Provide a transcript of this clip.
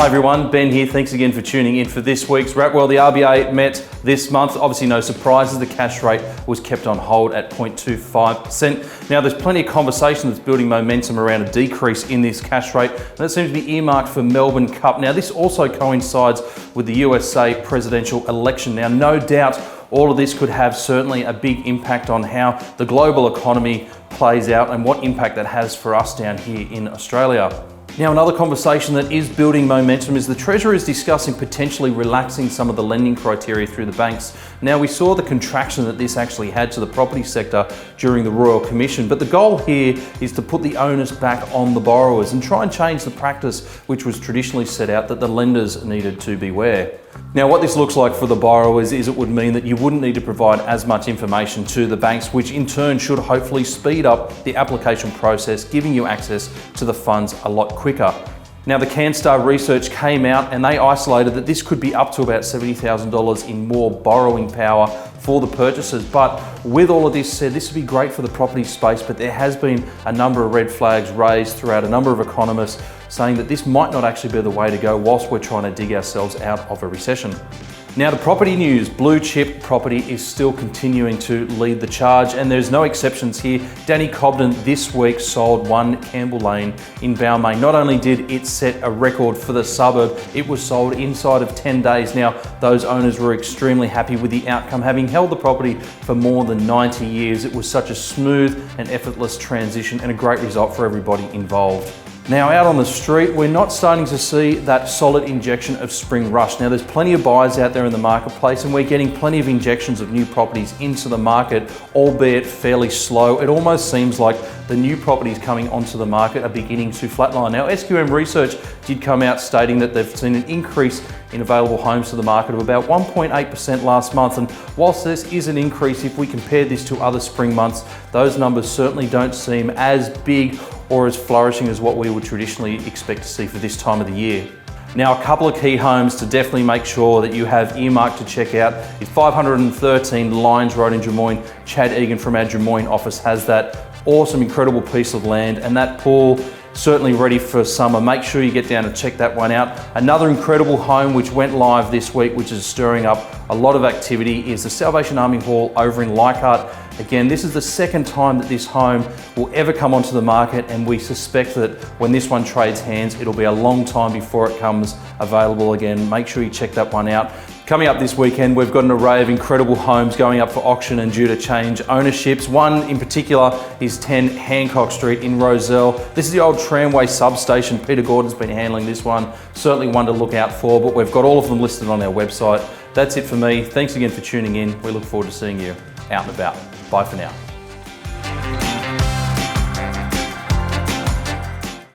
Hi everyone, Ben here. Thanks again for tuning in for this week's wrap. Well, the RBA met this month. Obviously no surprises, the cash rate was kept on hold at 0.25%. Now there's plenty of conversation that's building momentum around a decrease in this cash rate, and that seems to be earmarked for Melbourne Cup. Now this also coincides with the USA presidential election. Now no doubt all of this could have certainly a big impact on how the global economy plays out and what impact that has for us down here in Australia. Now, another conversation that is building momentum is the Treasurer is discussing potentially relaxing some of the lending criteria through the banks. Now, we saw the contraction that this actually had to the property sector during the Royal Commission, but the goal here is to put the onus back on the borrowers and try and change the practice which was traditionally set out that the lenders needed to beware. Now, what this looks like for the borrowers is it would mean that you wouldn't need to provide as much information to the banks, which in turn should hopefully speed up the application process, giving you access to the funds a lot quicker. Now, the CanStar research came out and they isolated that this could be up to about $70,000 in more borrowing power for the purchasers. But with all of this said, this would be great for the property space, but there has been a number of red flags raised throughout a number of economists saying that this might not actually be the way to go whilst we're trying to dig ourselves out of a recession. Now, the property news, blue chip property is still continuing to lead the charge, and there's no exceptions here. Danny Cobden this week sold 1 Campbell Lane in Balmain. Not only did it set a record for the suburb, it was sold inside of 10 days. Now, those owners were extremely happy with the outcome, having held the property for more than 90 years. It was such a smooth and effortless transition and a great result for everybody involved. Now, out on the street, we're not starting to see that solid injection of spring rush. Now, there's plenty of buyers out there in the marketplace and we're getting plenty of injections of new properties into the market, albeit fairly slow. It almost seems like the new properties coming onto the market are beginning to flatline. Now, SQM research did come out stating that they've seen an increase in available homes to the market of about 1.8% last month. And whilst this is an increase, if we compare this to other spring months, those numbers certainly don't seem as big or as flourishing as what we would traditionally expect to see for this time of the year. Now, a couple of key homes to definitely make sure that you have earmarked to check out is 513 Lyons Road in Drummoyne. Chad Egan from our Drummoyne office has that awesome, incredible piece of land, and that pool certainly ready for summer. Make sure you get down and check that one out. Another incredible home which went live this week, which is stirring up a lot of activity, is the Salvation Army Hall over in Leichhardt. Again, this is the second time that this home will ever come onto the market, and we suspect that when this one trades hands, it'll be a long time before it comes available again. Make sure you check that one out. Coming up this weekend, we've got an array of incredible homes going up for auction and due to change ownerships. One in particular is 10 Hancock Street in Rozelle. This is the old tramway substation. Peter Gordon's been handling this one. Certainly one to look out for, but we've got all of them listed on our website. That's it for me. Thanks again for tuning in. We look forward to seeing you out and about. Bye for now.